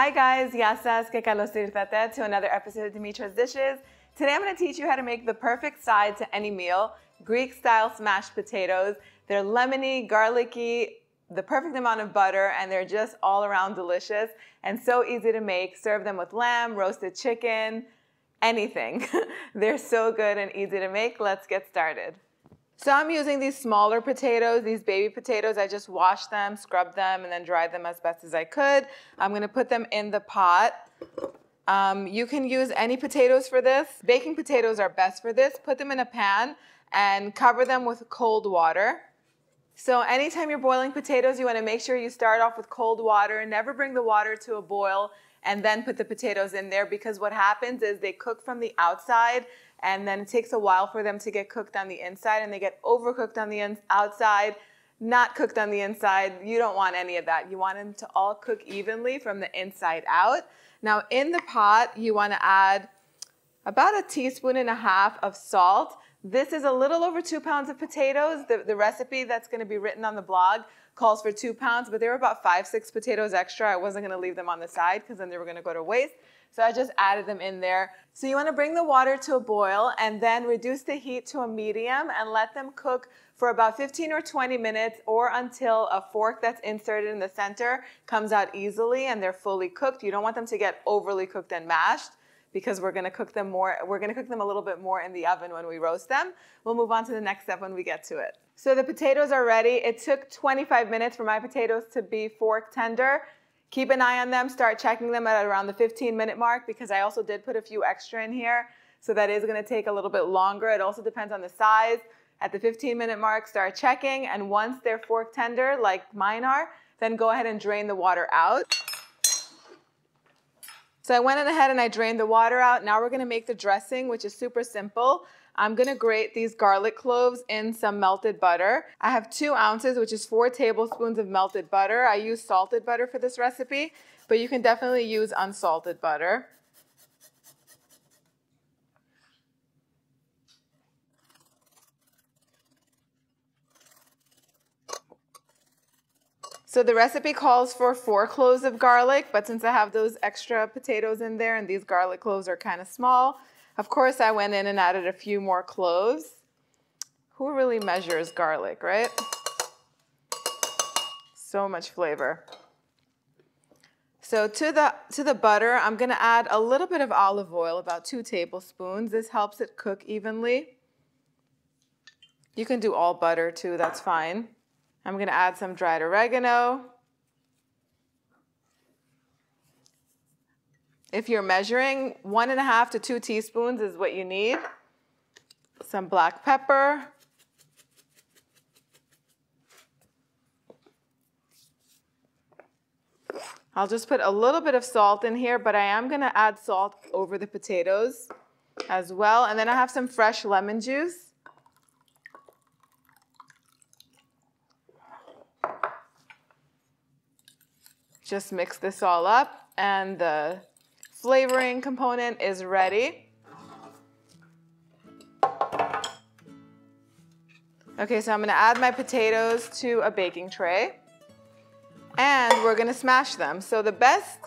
Hi guys, γεια σας και καλώς ήρθατε to another episode of Dimitra's Dishes. Today I'm going to teach you how to make the perfect side to any meal, Greek-style smashed potatoes. They're lemony, garlicky, the perfect amount of butter, and they're just all around delicious and so easy to make. Serve them with lamb, roasted chicken, anything. They're so good and easy to make. Let's get started. So I'm using these smaller potatoes, these baby potatoes. I just washed them, scrubbed them, and then dried them as best as I could. I'm going to put them in the pot. You can use any potatoes for this. Baking potatoes are best for this. Put them in a pan and cover them with cold water. So anytime you're boiling potatoes, you want to make sure you start off with cold water. Never bring the water to a boil and then put the potatoes in there, because what happens is they cook from the outside and then it takes a while for them to get cooked on the inside, and they get overcooked on the outside, not cooked on the inside. You don't want any of that. You want them to all cook evenly from the inside out. Now in the pot, you want to add about 1.5 teaspoons of salt. This is a little over 2 pounds of potatoes. The recipe that's going to be written on the blog calls for 2 pounds, but there were about 5-6 potatoes extra. I wasn't going to leave them on the side because then they were going to go to waste. So I just added them in there. So you want to bring the water to a boil and then reduce the heat to a medium and let them cook for about 15 or 20 minutes, or until a fork that's inserted in the center comes out easily and they're fully cooked. You don't want them to get overly cooked and mashed, because we're going to cook them more. We're going to cook them a little bit more in the oven when we roast them. We'll move on to the next step when we get to it. So the potatoes are ready. It took 25 minutes for my potatoes to be fork tender. Keep an eye on them. Start checking them at around the 15-minute mark, because I also did put a few extra in here. So that is going to take a little bit longer. It also depends on the size. At the 15-minute mark, start checking. And once they're fork tender, like mine are, then go ahead and drain the water out. So I went ahead and I drained the water out. Now we're going to make the dressing, which is super simple. I'm going to grate these garlic cloves in some melted butter. I have 2 ounces, which is 4 tablespoons of melted butter. I use salted butter for this recipe, but you can definitely use unsalted butter. So the recipe calls for 4 cloves of garlic, but since I have those extra potatoes in there and these garlic cloves are kind of small, of course I went in and added a few more cloves. Who really measures garlic, right? So much flavor. So to the butter, I'm going to add a little bit of olive oil, about 2 tablespoons. This helps it cook evenly. You can do all butter too, that's fine. I'm going to add some dried oregano. If you're measuring, 1.5 to 2 teaspoons is what you need. Some black pepper. I'll just put a little bit of salt in here, but I am going to add salt over the potatoes as well. And then I have some fresh lemon juice. Just mix this all up, and the flavoring component is ready. Okay, so I'm going to add my potatoes to a baking tray, and we're going to smash them. So the best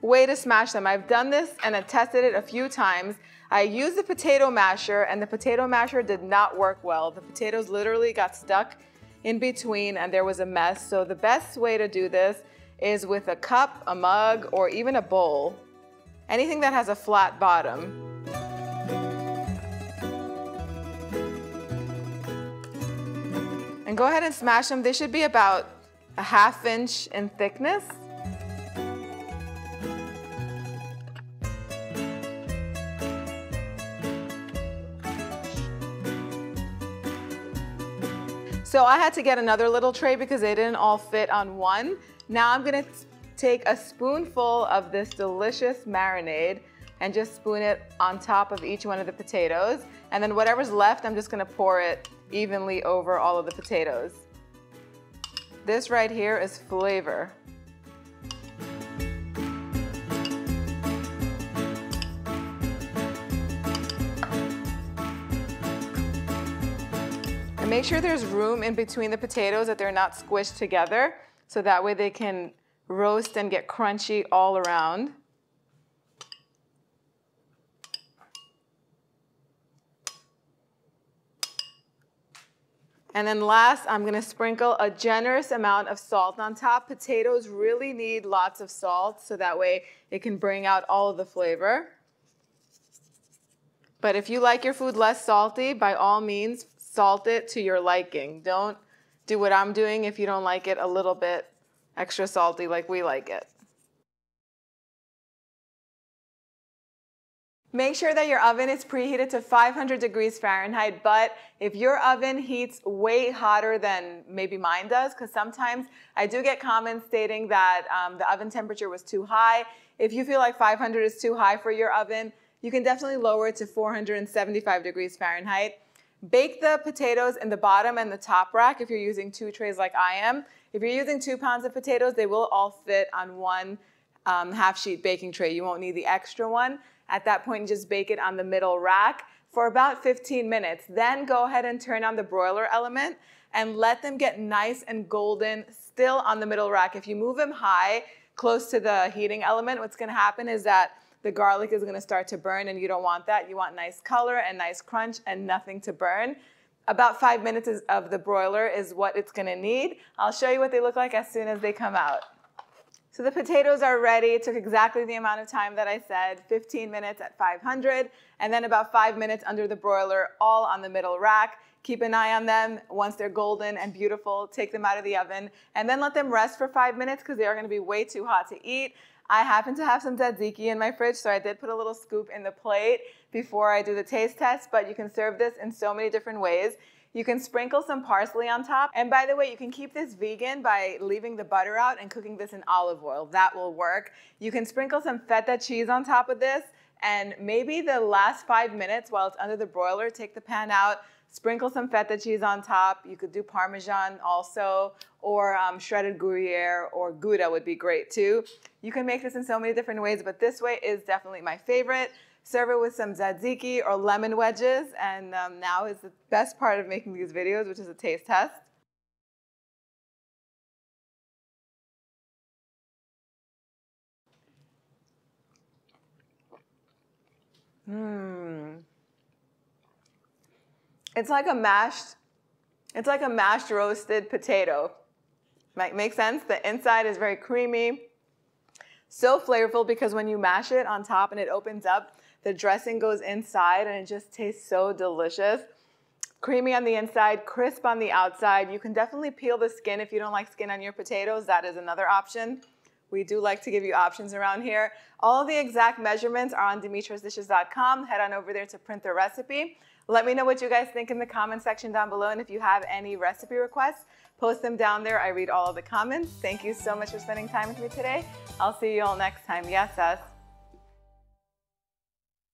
way to smash them, I've done this and I tested it a few times. I used the potato masher, and the potato masher did not work well. The potatoes literally got stuck in between and there was a mess. So the best way to do this is with a cup, a mug, or even a bowl. Anything that has a flat bottom. And go ahead and smash them. They should be about 1/2 inch in thickness. So I had to get another little tray because they didn't all fit on one. Now I'm going to take a spoonful of this delicious marinade and just spoon it on top of each one of the potatoes. And then whatever's left, I'm just going to pour it evenly over all of the potatoes. This right here is flavor. And make sure there's room in between the potatoes, that they're not squished together, so that way they can roast and get crunchy all around. And then last, I'm gonna sprinkle a generous amount of salt on top. Potatoes really need lots of salt so that way it can bring out all of the flavor. But if you like your food less salty, by all means, salt it to your liking. Don't do what I'm doing if you don't like it a little bit extra salty like we like it. Make sure that your oven is preheated to 500 degrees Fahrenheit, but if your oven heats way hotter than maybe mine does, because sometimes I do get comments stating that the oven temperature was too high. If you feel like 500 is too high for your oven, you can definitely lower it to 475 degrees Fahrenheit. Bake the potatoes in the bottom and the top rack if you're using 2 trays like I am. If you're using 2 pounds of potatoes, they will all fit on one half-sheet baking tray. You won't need the extra one. At that point, just bake it on the middle rack for about 15 minutes. Then go ahead and turn on the broiler element and let them get nice and golden still on the middle rack. If you move them high, close to the heating element, what's gonna happen is that the garlic is gonna start to burn, and you don't want that. You want nice color and nice crunch and nothing to burn. About 5 minutes of the broiler is what it's gonna need. I'll show you what they look like as soon as they come out. So the potatoes are ready. It took exactly the amount of time that I said, 15 minutes at 500, and then about 5 minutes under the broiler, all on the middle rack. Keep an eye on them. Once they're golden and beautiful, take them out of the oven, and then let them rest for 5 minutes because they are gonna be way too hot to eat. I happen to have some tzatziki in my fridge, so I did put a little scoop in the plate before I do the taste test, but you can serve this in so many different ways. You can sprinkle some parsley on top. And by the way, you can keep this vegan by leaving the butter out and cooking this in olive oil. That will work. You can sprinkle some feta cheese on top of this, and maybe the last 5 minutes while it's under the broiler, take the pan out, sprinkle some feta cheese on top. You could do Parmesan also, or shredded Gruyere or Gouda would be great too. You can make this in so many different ways, but this way is definitely my favorite. Serve it with some tzatziki or lemon wedges, and now is the best part of making these videos, which is a taste test. It's like a mashed roasted potato. Make sense? The inside is very creamy, so flavorful because when you mash it on top and it opens up, the dressing goes inside and it just tastes so delicious. Creamy on the inside, crisp on the outside. You can definitely peel the skin if you don't like skin on your potatoes. That is another option. We do like to give you options around here. All of the exact measurements are on dimitrasdishes.com. Head on over there to print the recipe. Let me know what you guys think in the comment section down below, and if you have any recipe requests, post them down there. I read all of the comments. Thank you so much for spending time with me today. I'll see you all next time. Yes, us.